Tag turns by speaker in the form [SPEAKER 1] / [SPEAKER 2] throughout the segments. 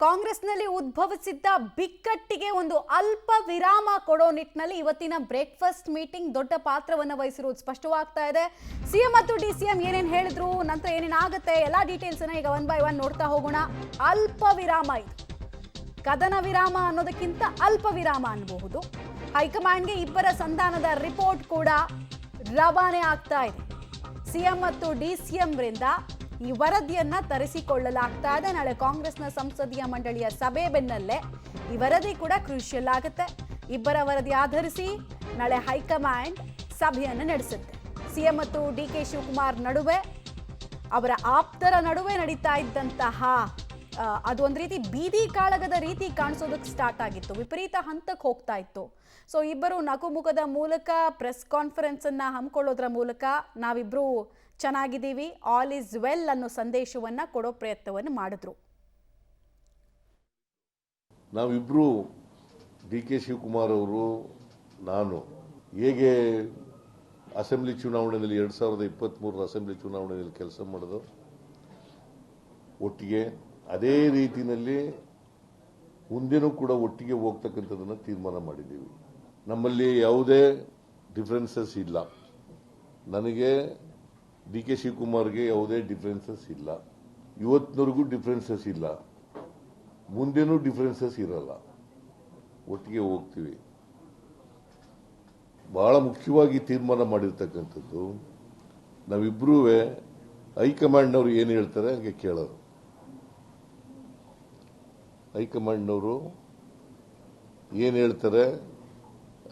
[SPEAKER 1] ಕಾಂಗ್ರೆಸ್ನಲ್ಲಿ ಉದ್ಭವಿಸಿದ್ದ ಬಿಕ್ಕಟ್ಟಿಗೆ ಒಂದು ಅಲ್ಪ ವಿರಾಮ ಕೊಡೋ ನಿಟ್ಟಿನಲ್ಲಿ ಇವತ್ತಿನ ಬ್ರೇಕ್ಫಾಸ್ಟ್ ಮೀಟಿಂಗ್ ದೊಡ್ಡ ಪಾತ್ರವನ್ನು ವಹಿಸಿರುವುದು ಸ್ಪಷ್ಟವಾಗ್ತಾ ಇದೆ. ಸಿಎಂ ಮತ್ತು ಡಿಸಿಎಂ ಏನೇನು ಹೇಳಿದ್ರು, ನಂತರ ಏನೇನಾಗುತ್ತೆ ಎಲ್ಲ ಡೀಟೇಲ್ಸ್ ಅನ್ನ ಈಗ ಒನ್ ಬೈ ಒನ್ ನೋಡ್ತಾ ಹೋಗೋಣ. ಅಲ್ಪ ವಿರಾಮ ಇದು, ಕದನ ವಿರಾಮ ಅನ್ನೋದಕ್ಕಿಂತ ಅಲ್ಪ ವಿರಾಮ ಅನ್ನಬಹುದು. ಹೈಕಮಾಂಡ್ಗೆ ಇಬ್ಬರ ಸಂಧಾನದ ರಿಪೋರ್ಟ್ ಕೂಡ ರವಾನೆ ಆಗ್ತಾ ಇದೆ. ಸಿಎಂ ಮತ್ತು ಡಿಸಿಎಂ ರಿಂದ ಈ ವರದಿಯನ್ನ ತರಿಸಿಕೊಳ್ಳಲಾಗ್ತಾ ಇದೆ. ನಾಳೆ ಕಾಂಗ್ರೆಸ್ನ ಸಂಸದೀಯ ಮಂಡಳಿಯ ಸಭೆ ಬೆನ್ನಲ್ಲೇ ಈ ವರದಿ ಕೂಡ ಕ್ರೂಷಿಯಲ್ ಆಗುತ್ತೆ. ಇಬ್ಬರ ವರದಿ ಆಧರಿಸಿ ನಾಳೆ ಹೈಕಮಾಂಡ್ ಸಭೆಯನ್ನು ನಡೆಸುತ್ತೆ. ಸಿಎಂ ಮತ್ತು ಡಿಕೆ ಶಿವಕುಮಾರ್ ನಡುವೆ, ಅವರ ಆಪ್ತರ ನಡುವೆ ನಡೀತಾ ಇದ್ದಂತಹ ಅದು ಒಂದು ರೀತಿ ಬೀದಿ ಕಾಳಗದ ರೀತಿ ಕಾಣಿಸೋದಕ್ಕೆ ಸ್ಟಾರ್ಟ್ ಆಗಿತ್ತು, ವಿಪರೀತ ಹಂತಕ್ಕೆ ಹೋಗ್ತಾ ಇತ್ತು. ಸೊ ಇಬ್ಬರು ನಗುಮುಖದ ಮೂಲಕ ಪ್ರೆಸ್ ಕಾನ್ಫರೆನ್ಸ್ ಅನ್ನ ಹಮ್ಮಿಕೊಳ್ಳೋದ್ರ ಮೂಲಕ ನಾವಿಬ್ರು ಚೆನ್ನಾಗಿದ್ದೀವಿ, ಆಲ್ ಇಸ್ ವೆಲ್ ಅನ್ನೋ ಸಂದೇಶವನ್ನ ಕೊಡೋ ಪ್ರಯತ್ನವನ್ನು ಮಾಡಿದ್ರು.
[SPEAKER 2] ನಾವಿಬ್ರು ಡಿ ಕೆ ಶಿವಕುಮಾರ್ ಅವರು, ನಾನು ಹೇಗೆ ಅಸೆಂಬ್ಲಿ ಚುನಾವಣೆಯಲ್ಲಿ 2023 ಅಸೆಂಬ್ಲಿ ಚುನಾವಣೆಯಲ್ಲಿ ಕೆಲಸ ಮಾಡೋದು ಒಟ್ಟಿಗೆ, ಅದೇ ರೀತಿಯಲ್ಲಿ ಮುಂದೆನೂ ಕೂಡ ಒಟ್ಟಿಗೆ ಹೋಗ್ತಕ್ಕಂಥದ್ದನ್ನು ತೀರ್ಮಾನ ಮಾಡಿದ್ದೀವಿ. ನಮ್ಮಲ್ಲಿ ಯಾವುದೇ ಡಿಫರೆನ್ಸಸ್ ಇಲ್ಲ. ನನಗೆ ಡಿ ಕೆ ಶಿವಕುಮಾರ್ಗೆ ಯಾವುದೇ ಡಿಫರೆನ್ಸಸ್ ಇಲ್ಲ, ಇವತ್ತಿನವರೆಗೂ ಡಿಫರೆನ್ಸಸ್ ಇಲ್ಲ, ಮುಂದೇನೂ ಡಿಫರೆನ್ಸಸ್ ಇರಲ್ಲ. ಒಟ್ಟಿಗೆ ಹೋಗ್ತೀವಿ. ಬಹಳ ಮುಖ್ಯವಾಗಿ ತೀರ್ಮಾನ ಮಾಡಿರ್ತಕ್ಕಂಥದ್ದು, ನಾವಿಬ್ಬರೂ ಹೈಕಮಾಂಡ್ನವರು ಏನು ಹೇಳ್ತಾರೆ ಹಾಗೆ ಕೇಳೋದು. ಹೈಕಮಾಂಡ್ನವರು ಏನು ಹೇಳ್ತಾರೆ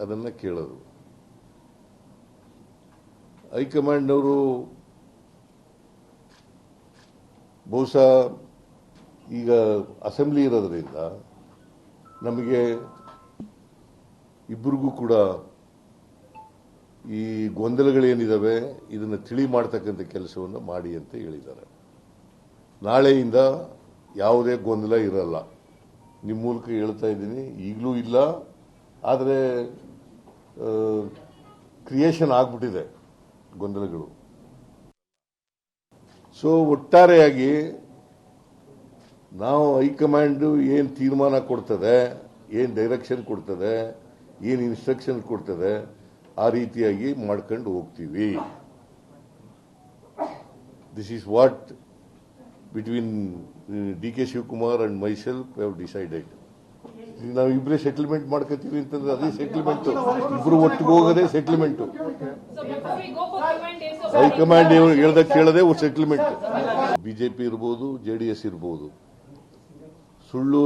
[SPEAKER 2] ಅದನ್ನು ಕೇಳೋದು. ಹೈಕಮಾಂಡ್ನವರು ಬಹುಶಃ ಈಗ ಅಸೆಂಬ್ಲಿ ಇರೋದ್ರಿಂದ ನಮಗೆ ಇಬ್ಬರಿಗೂ ಕೂಡ ಈ ಗೊಂದಲಗಳೇನಿದ್ದಾವೆ ಇದನ್ನು ತಿಳಿ ಮಾಡ್ತಕ್ಕಂಥ ಕೆಲಸವನ್ನು ಮಾಡಿ ಅಂತ ಹೇಳಿದ್ದಾರೆ. ನಾಳೆಯಿಂದ ಯಾವುದೇ ಗೊಂದಲ ಇರಲ್ಲ. ನಿಮ್ಮ ಮೂಲಕ ಹೇಳ್ತಾ ಇದ್ದೀನಿ, ಈಗಲೂ ಇಲ್ಲ, ಆದರೆ ಕ್ರಿಯೇಷನ್ ಆಗ್ಬಿಟ್ಟಿದೆ ಗೊಂದಲಗಳು. ಸೊ ಒಟ್ಟಾರೆಯಾಗಿ ನಾವು ಹೈಕಮಾಂಡ್ ಏನು ತೀರ್ಮಾನ ಕೊಡ್ತದೆ, ಏನು ಡೈರೆಕ್ಷನ್ ಕೊಡ್ತದೆ, ಏನು ಇನ್ಸ್ಟ್ರಕ್ಷನ್ ಕೊಡ್ತದೆ, ಆ ರೀತಿಯಾಗಿ ಮಾಡ್ಕೊಂಡು ಹೋಗ್ತೀವಿ. This is what between D K Shivakumar and myself have decided. ನಾವು ಇಬ್ಬರೇ ಸೆಟಲ್ಮೆಂಟ್ ಮಾಡ್ಕೋತೀವಿ ಅಂತಂದ್ರೆ ಅದೇ ಸೆಟಲ್ಮೆಂಟ್, ಇಬ್ರು ಒಟ್ಟಿಗೆ ಹೋಗೋದೇ ಸೆಟಲ್ಮೆಂಟ್. ಹೈಕಮಾಂಡ್ ಹೇಳ್ದ ಕೇಳದೆ ಸೆಟಲ್ಮೆಂಟ್. ಬಿಜೆಪಿ ಇರ್ಬೋದು, ಜೆಡಿಎಸ್ ಇರ್ಬೋದು, ಸುಳ್ಳು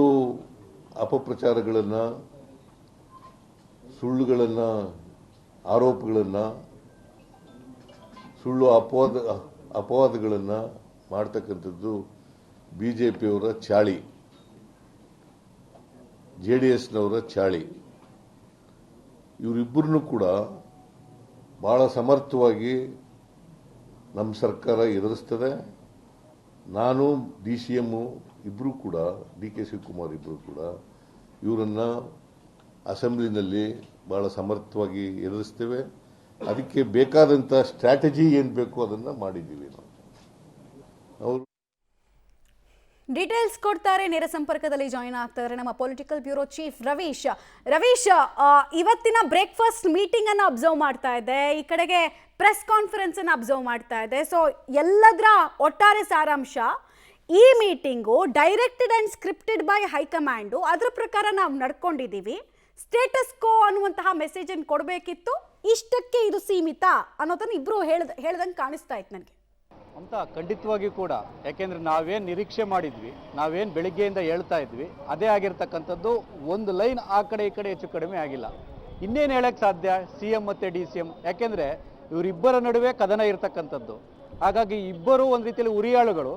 [SPEAKER 2] ಅಪಪ್ರಚಾರಗಳನ್ನ, ಸುಳ್ಳುಗಳನ್ನ, ಆರೋಪಗಳನ್ನ, ಸುಳ್ಳು ಅಪವಾದಗಳನ್ನ ಮಾಡ್ತಕ್ಕಂಥದ್ದು ಬಿಜೆಪಿಯವರ ಚಾಳಿ, ಜೆಡಿಎಸ್ನವರ ಚಾಳಿ. ಇವರಿಬ್ಬರನ್ನು ಕೂಡ ಬಹಳ ಸಮರ್ಥವಾಗಿ ನಮ್ಮ ಸರ್ಕಾರ ಎದುರಿಸ್ತದೆ. ನಾನು ಡಿಸಿಎಂ ಇಬ್ಬರು ಕೂಡ, ಡಿ ಕೆ ಶಿವಕುಮಾರ್ ಇಬ್ಬರು ಕೂಡ ಇವರನ್ನ ಅಸೆಂಬ್ಲಿನಲ್ಲಿ ಬಹಳ ಸಮರ್ಥವಾಗಿ ಎದುರಿಸ್ತೇವೆ. ಅದಕ್ಕೆ ಬೇಕಾದಂಥ ಸ್ಟ್ರಾಟಜಿ ಏನು ಬೇಕು ಅದನ್ನು ಮಾಡಿದ್ದೀವಿ ನಾವು. ಅವರು
[SPEAKER 1] ಡೀಟೇಲ್ಸ್ ಕೊಡ್ತಾರೆ. ನೇರ ಸಂಪರ್ಕದಲ್ಲಿ ಜಾಯಿನ್ ಆಗ್ತಾರೆ ನಮ್ಮ ಪೊಲಿಟಿಕಲ್ ಬ್ಯೂರೋ ಚೀಫ್ ರವೀಶ್. ಇವತ್ತಿನ ಬ್ರೇಕ್ಫಾಸ್ಟ್ ಮೀಟಿಂಗ್ ಅನ್ನು ಅಬ್ಸರ್ವ್ ಮಾಡ್ತಾ ಇದ್ದೆ, ಈ ಕಡೆಗೆ ಪ್ರೆಸ್ ಕಾನ್ಫರೆನ್ಸ್ ಅನ್ನು ಅಬ್ಸರ್ವ್ ಮಾಡ್ತಾ ಇದ್ದೆ. ಸೊ ಎಲ್ಲದರ ಒಟ್ಟಾರೆ ಸಾರಾಂಶ, ಈ meeting directed and scripted by high command, ಅದರ ಪ್ರಕಾರ ನಾವು ನಡ್ಕೊಂಡಿದ್ದೀವಿ, ಸ್ಟೇಟಸ್ ಕೋ ಅನ್ನುವಂತಹ ಮೆಸೇಜ್ ಅನ್ನು ಕೊಡಬೇಕಿತ್ತು, ಇಷ್ಟಕ್ಕೆ ಇದು ಸೀಮಿತ ಅನ್ನೋದನ್ನು ಇಬ್ರು ಹೇಳ್ದಂಗೆ ಕಾಣಿಸ್ತಾ ಇತ್ತು ನನಗೆ
[SPEAKER 3] ಅಂತ. ಖಂಡಿತವಾಗಿ ಕೂಡ, ಯಾಕೆಂದ್ರೆ ನಾವೇನು ನಿರೀಕ್ಷೆ ಮಾಡಿದ್ವಿ, ನಾವೇನು ಬೆಳಿಗ್ಗೆಯಿಂದ ಹೇಳ್ತಾ ಇದ್ವಿ, ಅದೇ ಆಗಿರ್ತಕ್ಕಂಥದ್ದು. ಒಂದು ಲೈನ್ ಆ ಕಡೆ ಈ ಕಡೆ ಹೆಚ್ಚು ಕಡಿಮೆ ಆಗಿಲ್ಲ. ಇನ್ನೇನು ಹೇಳಕ್ ಸಾಧ್ಯ ಸಿಎಂ ಮತ್ತೆ ಡಿಸಿಎಂ? ಯಾಕೆಂದ್ರೆ ಇವರಿಬ್ಬರ ನಡುವೆ ಕದನ ಇರ್ತಕ್ಕಂಥದ್ದು. ಹಾಗಾಗಿ ಇಬ್ಬರು ಒಂದು ರೀತಿಯಲ್ಲಿ ಉರಿಯಾಳುಗಳು.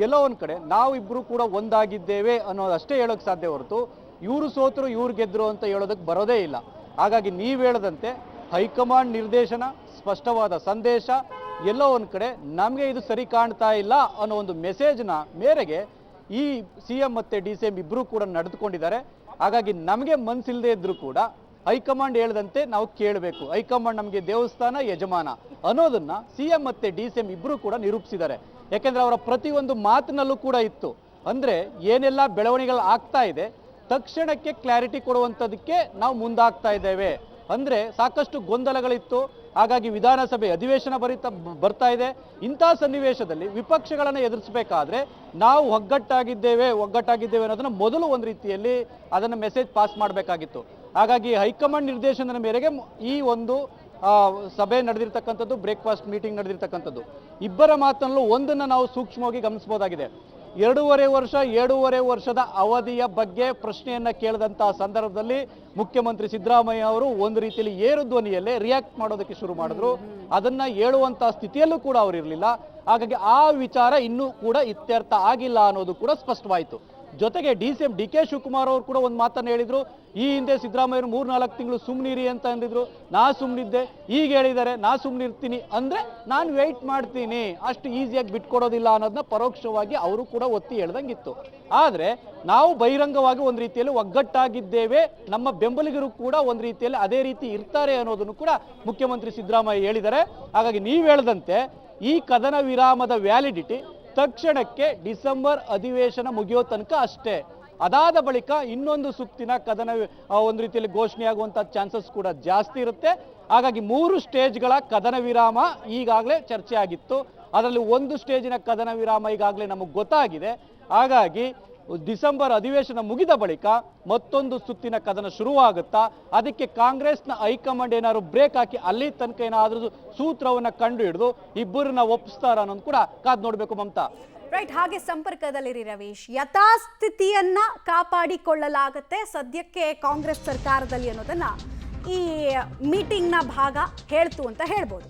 [SPEAKER 3] ಎಲ್ಲೋ ಒಂದ್ ಕಡೆ ನಾವು ಇಬ್ರು ಕೂಡ ಒಂದಾಗಿದ್ದೇವೆ ಅನ್ನೋದಷ್ಟೇ ಹೇಳೋಕೆ ಸಾಧ್ಯ ಹೊರತು ಇವರು ಸೋತರು ಇವ್ರು ಗೆದ್ರು ಅಂತ ಹೇಳೋದಕ್ಕೆ ಬರೋದೇ ಇಲ್ಲ. ಹಾಗಾಗಿ ನೀವು ಹೇಳದಂತೆ ಹೈಕಮಾಂಡ್ ನಿರ್ದೇಶನ, ಸ್ಪಷ್ಟವಾದ ಸಂದೇಶ, ಎಲ್ಲೋ ಒಂದು ಕಡೆ ನಮಗೆ ಇದು ಸರಿ ಕಾಣ್ತಾ ಇಲ್ಲ ಅನ್ನೋ ಒಂದು ಮೆಸೇಜ್ನ ಮೇರೆಗೆ ಈ ಸಿಎಂ ಮತ್ತೆ ಡಿಸಿಎಂ ಇಬ್ಬರು ಕೂಡ ನಡೆದುಕೊಂಡಿದ್ದಾರೆ. ಹಾಗಾಗಿ ನಮಗೆ ಮನಸ್ಸಿಲ್ಲದೆ ಇದ್ರೂ ಕೂಡ ಹೈಕಮಾಂಡ್ ಹೇಳದಂತೆ ನಾವು ಕೇಳಬೇಕು. ಹೈಕಮಾಂಡ್ ನಮಗೆ ದೇವಸ್ಥಾನ ಯಜಮಾನ ಅನ್ನೋದನ್ನ ಸಿಎಂ ಮತ್ತೆ ಡಿಸಿಎಂ ಇಬ್ಬರು ಕೂಡ ನಿರೂಪಿಸಿದ್ದಾರೆ. ಯಾಕೆಂದ್ರೆ ಅವರ ಪ್ರತಿಯೊಂದು ಮಾತಿನಲ್ಲೂ ಕೂಡ ಇತ್ತು, ಅಂದರೆ ಏನೆಲ್ಲ ಬೆಳವಣಿಗೆಗಳು ಆಗ್ತಾ ಇದೆ ತಕ್ಷಣಕ್ಕೆ ಕ್ಲಾರಿಟಿ ಕೊಡುವಂಥದಕ್ಕೆ ನಾವು ಮುಂದಾಗ್ತಾ ಇದ್ದೇವೆ. ಅಂದರೆ ಸಾಕಷ್ಟು ಗೊಂದಲಗಳಿತ್ತು, ಹಾಗಾಗಿ ವಿಧಾನಸಭೆ ಅಧಿವೇಶನ ಬರ್ತಾ ಇದೆ. ಇಂಥ ಸನ್ನಿವೇಶದಲ್ಲಿ ವಿಪಕ್ಷಗಳನ್ನು ಎದುರಿಸಬೇಕಾದ್ರೆ ನಾವು ಒಗ್ಗಟ್ಟಾಗಿದ್ದೇವೆ ಅನ್ನೋದನ್ನು ಮೊದಲು ಒಂದು ರೀತಿಯಲ್ಲಿ ಅದನ್ನು ಮೆಸೇಜ್ ಪಾಸ್ ಮಾಡಬೇಕಾಗಿತ್ತು. ಹಾಗಾಗಿ ಹೈಕಮಾಂಡ್ ನಿರ್ದೇಶನದ ಮೇರೆಗೆ ಈ ಒಂದು ಸಭೆ ನಡೆದಿರ್ತಕ್ಕಂಥದ್ದು, ಬ್ರೇಕ್ಫಾಸ್ಟ್ ಮೀಟಿಂಗ್ ನಡೆದಿರ್ತಕ್ಕಂಥದ್ದು. ಇಬ್ಬರ ಮಾತನ್ನೂ ಒಂದನ್ನು ನಾವು ಸೂಕ್ಷ್ಮವಾಗಿ ಗಮನಿಸಬಹುದಾಗಿದೆ. 2.5 ವರ್ಷದ ಅವಧಿಯ ಬಗ್ಗೆ ಪ್ರಶ್ನೆಯನ್ನ ಕೇಳಿದಂತಹ ಸಂದರ್ಭದಲ್ಲಿ ಮುಖ್ಯಮಂತ್ರಿ ಸಿದ್ದರಾಮಯ್ಯ ಅವರು ಒಂದು ರೀತಿಯಲ್ಲಿ ಏರು ಧ್ವನಿಯಲ್ಲೇ ರಿಯಾಕ್ಟ್ ಮಾಡೋದಕ್ಕೆ ಶುರು ಮಾಡಿದ್ರು. ಅದನ್ನ ಹೇಳುವಂತಹ ಸ್ಥಿತಿಯಲ್ಲೂ ಕೂಡ ಅವರು ಇರಲಿಲ್ಲ. ಹಾಗಾಗಿ ಆ ವಿಚಾರ ಇನ್ನೂ ಕೂಡ ಇತ್ಯರ್ಥ ಆಗಿಲ್ಲ ಅನ್ನೋದು ಕೂಡ ಸ್ಪಷ್ಟವಾಯಿತು. ಜೊತೆಗೆ ಸಿಎಂ ಡಿ ಕೆ ಶಿವಕುಮಾರ್ ಅವರು ಕೂಡ ಒಂದು ಮಾತನ್ನು ಹೇಳಿದ್ರು. ಈ ಹಿಂದೆ ಸಿದ್ದರಾಮಯ್ಯರು 3-4 ತಿಂಗಳು ಸುಮ್ಮನಿರಿ ಅಂತ ಅಂದಿದ್ರು. ನಾ ಸುಮ್ಮನಿದ್ದೆ, ಈಗ ಹೇಳಿದ್ದಾರೆ ನಾ ಸುಮ್ಮನಿರ್ತೀನಿ ಅಂದ್ರೆ ನಾನು ವೆಯ್ಟ್ ಮಾಡ್ತೀನಿ, ಅಷ್ಟು ಈಸಿಯಾಗಿ ಬಿಟ್ಕೊಡೋದಿಲ್ಲ ಅನ್ನೋದನ್ನ ಪರೋಕ್ಷವಾಗಿ ಅವರು ಕೂಡ ಒತ್ತಿ ಹೇಳ್ದಂಗಿತ್ತು. ಆದರೆ ನಾವು ಬಹಿರಂಗವಾಗಿ ಒಂದು ರೀತಿಯಲ್ಲಿ ಒಗ್ಗಟ್ಟಾಗಿದ್ದೇವೆ, ನಮ್ಮ ಬೆಂಬಲಿಗರು ಕೂಡ ಒಂದು ರೀತಿಯಲ್ಲಿ ಅದೇ ರೀತಿ ಇರ್ತಾರೆ ಅನ್ನೋದನ್ನು ಕೂಡ ಮುಖ್ಯಮಂತ್ರಿ ಸಿದ್ದರಾಮಯ್ಯ ಹೇಳಿದ್ದಾರೆ. ಹಾಗಾಗಿ ನೀವು ಹೇಳ್ದಂತೆ ಈ ಕದನ ವಿರಾಮದ ವ್ಯಾಲಿಡಿಟಿ ತಕ್ಷಣಕ್ಕೆ ಡಿಸೆಂಬರ್ ಅಧಿವೇಶನ ಮುಗಿಯೋ ತನಕ ಅಷ್ಟೇ. ಅದಾದ ಬಳಿಕ ಇನ್ನೊಂದು ಸುತ್ತಿನ ಕದನ ಒಂದು ರೀತಿಯಲ್ಲಿ ಘೋಷಣೆಯಾಗುವಂಥ ಚಾನ್ಸಸ್ ಕೂಡ ಜಾಸ್ತಿ ಇರುತ್ತೆ. ಹಾಗಾಗಿ 3 ಸ್ಟೇಜ್ಗಳ ಕದನ ವಿರಾಮ ಈಗಾಗಲೇ ಚರ್ಚೆ ಆಗಿತ್ತು. ಅದರಲ್ಲಿ ಒಂದು ಸ್ಟೇಜಿನ ಕದನ ವಿರಾಮ ಈಗಾಗಲೇ ನಮಗೆ ಗೊತ್ತಾಗಿದೆ. ಹಾಗಾಗಿ ಡಿಸೆಂಬರ್ ಅಧಿವೇಶನ ಮುಗಿದ ಬಳಿಕ ಮತ್ತೊಂದು ಸುತ್ತಿನ ಕದನ ಶುರುವಾಗುತ್ತಾ, ಅದಕ್ಕೆ ಕಾಂಗ್ರೆಸ್ನ ಹೈಕಮಾಂಡ್ ಏನಾದ್ರು ಬ್ರೇಕ್ ಹಾಕಿ ಅಲ್ಲಿ ತನಕ ಏನಾದರೂ ಸೂತ್ರವನ್ನು ಕಂಡು ಹಿಡಿದು ಇಬ್ಬರನ್ನ ಒಪ್ಪಿಸ್ತಾರ ಅನ್ನೋದು ಕೂಡ ಕಾದ್ ನೋಡಬೇಕು ಮಮತಾ.
[SPEAKER 1] ರೈಟ್, ಹಾಗೆ ಸಂಪರ್ಕದಲ್ಲಿರಿ ರವೀಶ್. ಯಥಾಸ್ಥಿತಿಯನ್ನ ಕಾಪಾಡಿಕೊಳ್ಳಲಾಗತ್ತೆ ಸದ್ಯಕ್ಕೆ ಕಾಂಗ್ರೆಸ್ ಸರ್ಕಾರದಲ್ಲಿ ಅನ್ನೋದನ್ನ ಈ ಮೀಟಿಂಗ್ನ ಭಾಗ ಹೇಳ್ತು ಅಂತ ಹೇಳ್ಬೋದು.